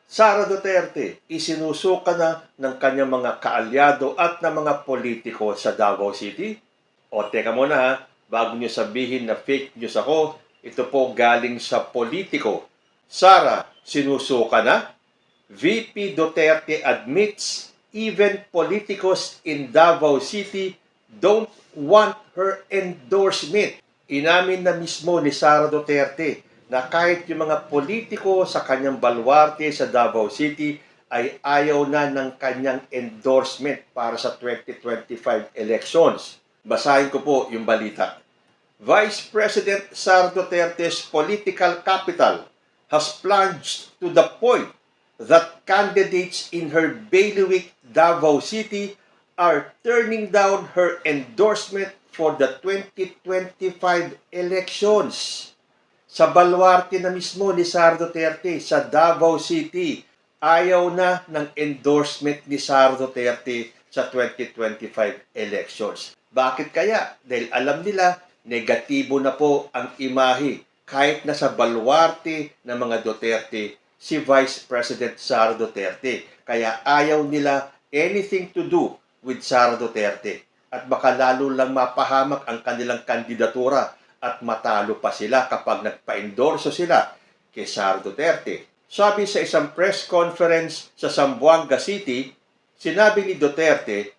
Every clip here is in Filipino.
Sara Duterte, isinusuka na ng kanyang mga kaalyado at ng mga politiko sa Davao City? O teka muna ha, bago nyo sabihin na fake news ako, ito po galing sa politiko. Sara, sinusuka na? VP Duterte admits even politicos in Davao City don't want her endorsement. Inamin na mismo ni Sara Duterte na kahit yung mga politiko sa kanyang baluarte sa Davao City ay ayaw na ng kanyang endorsement para sa 2025 elections. Basahin ko po yung balita. Vice President Sara Duterte's political capital has plunged to the point that candidates in her bailiwick Davao City are turning down her endorsement for the 2025 elections. Sa baluarte na mismo ni Sara Duterte sa Davao City, ayaw na ng endorsement ni Sara Duterte sa 2025 elections. Bakit kaya? Dahil alam nila, negatibo na po ang imahe kahit na sa baluarte ng mga Duterte si Vice President Sara Duterte. Kaya ayaw nila anything to do with Sara Duterte. At baka lalo lang mapahamak ang kanilang kandidatura at matalo pa sila kapag nagpa-endorso sila kay Sara Duterte. Sabi sa isang press conference sa Zamboanga City, sinabi ni Duterte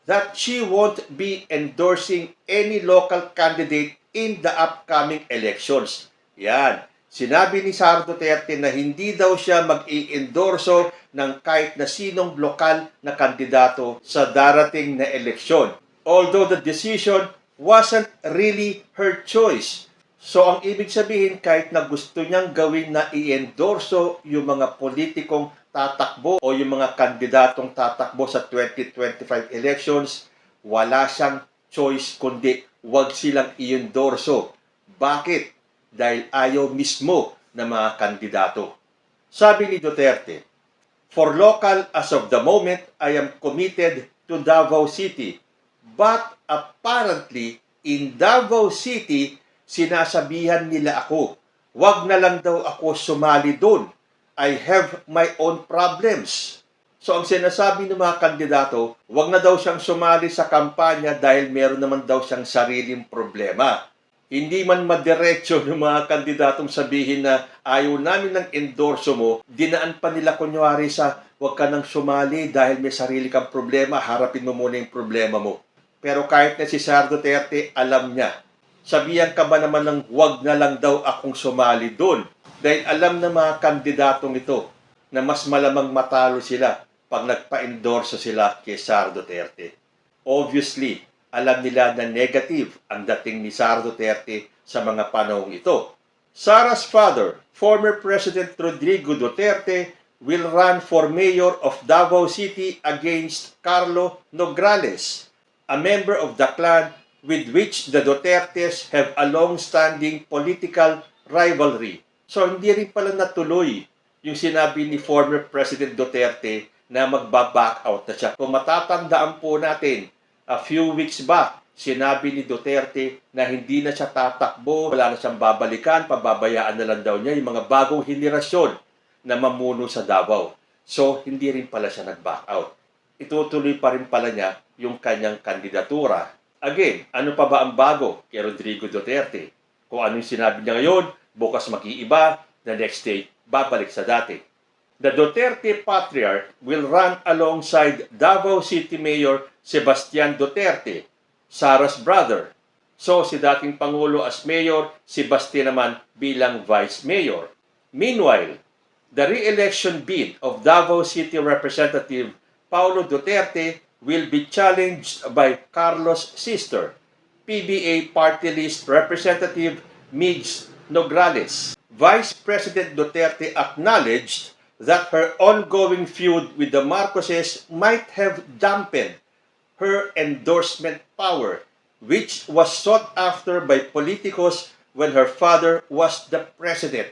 that she won't be endorsing any local candidate in the upcoming elections. Yan. Sinabi ni Sara Duterte na hindi daw siya mag-i-endorso ng kahit na sinong lokal na kandidato sa darating na eleksyon. Although the decision wasn't really her choice. So ang ibig sabihin, kahit na gusto niyang gawin na i-endorso yung mga politikong tatakbo o yung mga kandidatong tatakbo sa 2025 elections, wala siyang choice kundi wag silang i-endorso. Bakit? Dahil ayaw mismo ng mga kandidato. Sabi ni Duterte, "For local, as of the moment, I am committed to Davao City. But apparently, in Davao City, sinasabihan nila ako, wag na lang daw ako sumali doon. I have my own problems." So ang sinasabi ng mga kandidato, wag na daw siyang sumali sa kampanya dahil meron naman daw siyang sariling problema. Hindi man madiretso ng mga kandidatong sabihin na ayaw namin ng endorso mo, dinaan pa nila kunyari sa wag ka nang sumali dahil may sarili kang problema, harapin mo muna yung problema mo. Pero kahit na si Sara Duterte, alam niya. Sabihan ka ba naman ng wag na lang daw akong sumali doon? Dahil alam ng mga kandidatong ito na mas malamang matalo sila pag nagpa-endorso sila kay Sara Duterte. Obviously, alam nila na negative ang dating ni Sara Duterte sa mga panahong ito. Sara's father, former President Rodrigo Duterte, will run for mayor of Davao City against Carlo Nograles, a member of the clan with which the Dutertes have a long-standing political rivalry. So hindi rin pala natuloy yung sinabi ni former President Duterte na magbaback out na siya. Kung matatandaan po natin, a few weeks back, sinabi ni Duterte na hindi na siya tatakbo, wala na siyang babalikan, pababayaan na lang daw niya yung mga bagong henerasyon na mamuno sa Davao. So, hindi rin pala siya nag-back out. Itutuloy pa rin pala niya yung kanyang kandidatura. Again, ano pa ba ang bago kay Rodrigo Duterte? Kung ano yung sinabi niya ngayon, bukas mag-iiba, the next day, babalik sa dati. The Duterte Patriarch will run alongside Davao City Mayor Sebastian Duterte, Sara's brother. So, si dating Pangulo as Mayor, si Basti naman bilang Vice Mayor. Meanwhile, the re-election bid of Davao City Representative Paulo Duterte will be challenged by Carlos' sister, PBA Party List Representative Migs Nograles. Vice President Duterte acknowledged that her ongoing feud with the Marcoses might have dampened her endorsement power, which was sought after by politicos when her father was the president.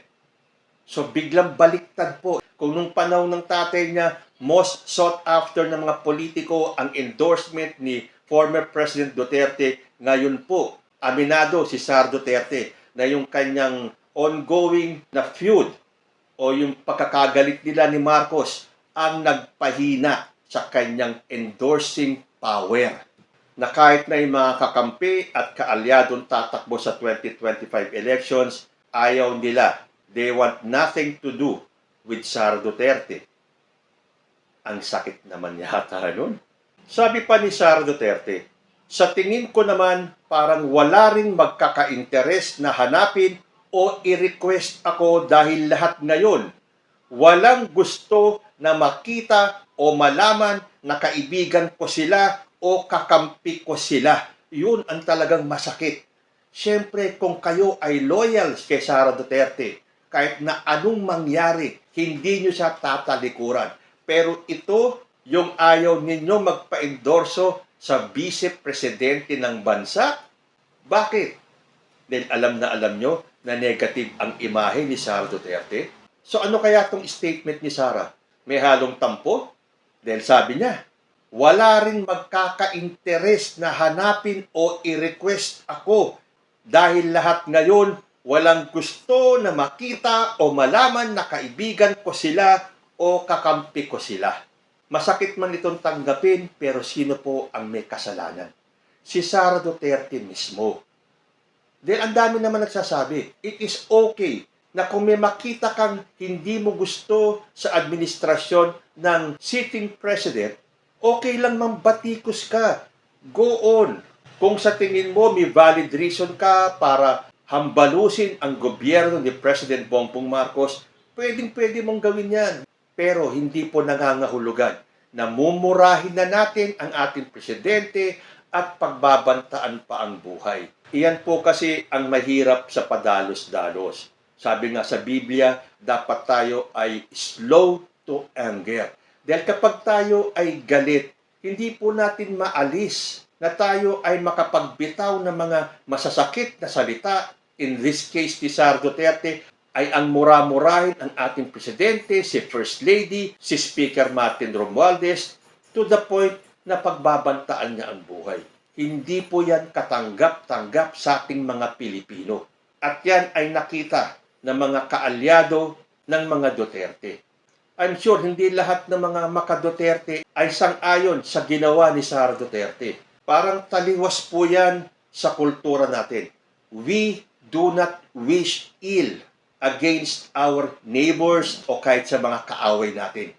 So biglang baliktad po. Kung nung panahon ng tatay niya, most sought after ng mga politiko ang endorsement ni former President Duterte, ngayon po, aminado si Sara Duterte na yung kanyang ongoing na feud o yung pagkakagalit nila ni Marcos ang nagpahina sa kanyang endorsing power. Na kahit na yung mga kakampi at kaalyadong tatakbo sa 2025 elections, ayaw nila. They want nothing to do with Sara Duterte. Ang sakit naman yata nun. Sabi pa ni Sara Duterte, sa tingin ko naman parang wala ring magkaka-interes na hanapin o i-request ako dahil lahat ngayon walang gusto na makita o malaman na kaibigan ko sila o kakampi ko sila. Yun ang talagang masakit. Siyempre, kung kayo ay loyal kay Sara Duterte, kahit na anong mangyari, hindi nyo siya tatalikuran. Pero ito, yung ayaw ninyo magpa-endorso sa vice-presidente ng bansa. Bakit? Dahil alam na alam nyo na negative ang imahe ni Sara Duterte. So ano kaya itong statement ni Sara? May halong tampo? Dahil sabi niya, wala rin magkaka-interes na hanapin o i-request ako dahil lahat ngayon walang gusto na makita o malaman na kaibigan ko sila o kakampi ko sila. Masakit man itong tanggapin, pero sino po ang may kasalanan? Si Sara Duterte mismo. Dahil ang dami naman nagsasabi, it is okay na kung may makita kang hindi mo gusto sa administrasyon ng sitting president, okay lang mambatikos ka. Go on. Kung sa tingin mo may valid reason ka para hambalusin ang gobyerno ni President Bongbong Marcos, pwedeng-pwede mong gawin yan. Pero hindi po nangangahulugan na mumurahin na natin ang ating presidente at pagbabantaan pa ang buhay. Iyan po kasi ang mahirap sa padalos-dalos. Sabi nga sa Biblia, dapat tayo ay slow to anger. Dahil kapag tayo ay galit, hindi po natin maalis na tayo ay makapagbitaw ng mga masasakit na salita. In this case, ni Sara Duterte, ay ang mura-murahin ang ating presidente, si First Lady, si Speaker Martin Romualdez, to the point na pagbabantaan niya ang buhay. Hindi po yan katanggap-tanggap sa ating mga Pilipino. At yan ay nakita ng mga kaalyado ng mga Duterte. I'm sure hindi lahat ng mga maka-Duterte ay sang-ayon sa ginawa ni Sara Duterte. Parang taliwas po yan sa kultura natin. We do not wish ill against our neighbors o kahit sa mga kaaway natin.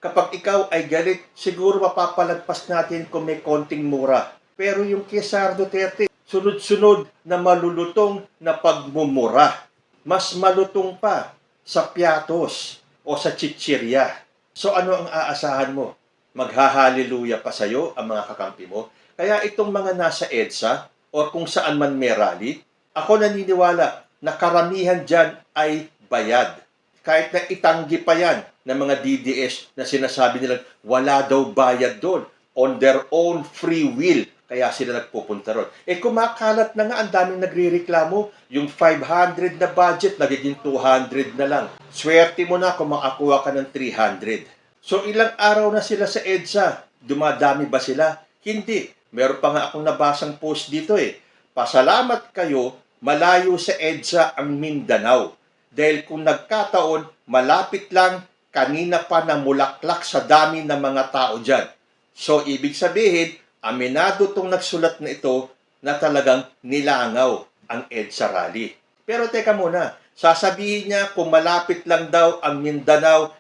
Kapag ikaw ay galit, siguro mapapalagpas natin kung may konting mura. Pero yung kay Sara Duterte, sunod-sunod na malulutong na pagmumura. Mas malutong pa sa piatos o sa chichirya. So ano ang aasahan mo? Maghahaliluya pa sa'yo ang mga kakampi mo? Kaya itong mga nasa EDSA o kung saan man may rally, ako naniniwala na karamihan dyan ay bayad. Kahit na itanggi pa yan ng mga DDS na sinasabi nila wala daw bayad doon. On their own free will. Kaya sila nagpupunta ron. Kumakalat na nga, ang daming nagrireklamo. Yung 500 na budget, nagiging 200 na lang. Swerte mo na kung makakuha ka ng 300. So ilang araw na sila sa EDSA. Dumadami ba sila? Hindi. Meron pa nga akong nabasang post dito Pasalamat kayo, malayo sa EDSA ang Mindanao. Dahil kung nagkataon, malapit lang, kanina pa namulaklak sa dami ng mga tao dyan. So ibig sabihin, aminado tong nagsulat na ito na talagang nilangaw ang EDSA rally. Pero teka muna, sasabihin niya kung malapit lang daw ang Mindanao,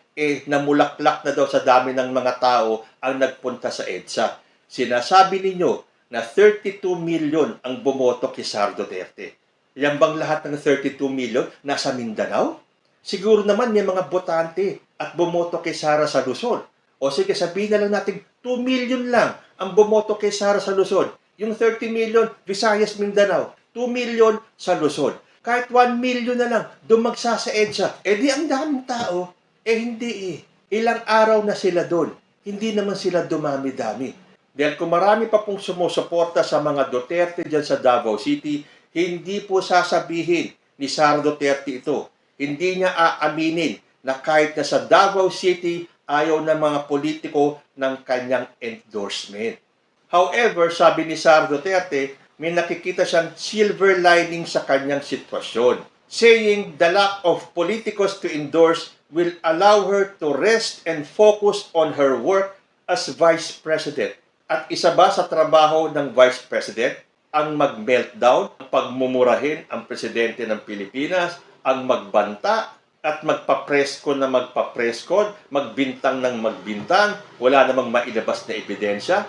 namulaklak na daw sa dami ng mga tao ang nagpunta sa EDSA. Sinasabi ninyo na 32 million ang bumoto kay Sara Duterte. Yan bang lahat ng 32 million nasa Mindanao? Siguro naman may mga botante at bumoto kay Sara sa Luzon. O sige, sabihin na lang natin 2 million lang ang bumoto kay Sara sa Luzon. Yung 30 million, Visayas, Mindanao. 2 million sa Luzon. Kahit 1 million na lang, dumagsa sa EDSA. Di ang daming tao. Hindi Ilang araw na sila doon. Hindi naman sila dumami-dami. Dahil kung marami pa pong sumusuporta sa mga Duterte dyan sa Davao City, hindi po sasabihin ni Sara Duterte ito. Hindi niya aaminin na kahit na sa Davao City, ayaw ng mga politiko ng kanyang endorsement. However, sabi ni Sara Duterte, may nakikita siyang silver lining sa kanyang sitwasyon, saying the lack of politicos to endorse will allow her to rest and focus on her work as Vice President. At isa ba sa trabaho ng Vice President ang mag-meltdown, pagmumurahin ang Presidente ng Pilipinas, ang magbanta at magpapreskon na magpapreskon, magbintang ng magbintang, wala namang mailabas na ebidensya?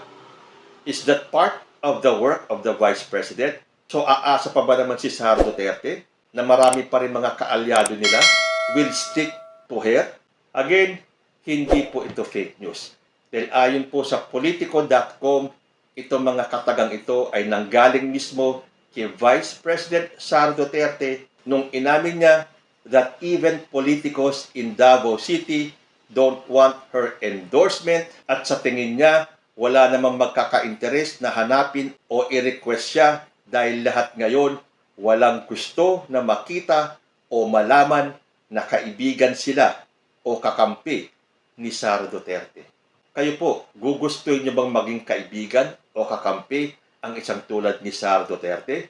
Is that part of the work of the Vice President? So aasa pa ba naman si Sara Duterte na marami pa rin mga kaalyado nila will stick to her? Again, hindi po ito fake news. Dahil ayon po sa Politico.com, itong mga katagang ito ay nanggaling mismo kay Vice President Sara Duterte nung inamin niya that even politicos in Davao City don't want her endorsement at sa tingin niya wala namang magkaka-interest na hanapin o i-request siya dahil lahat ngayon walang gusto na makita o malaman na kaibigan sila o kakampi ni Sara Duterte. Kayo po, gugustuhin niyo bang maging kaibigan o kakampi ang isang tulad ni Sara Duterte?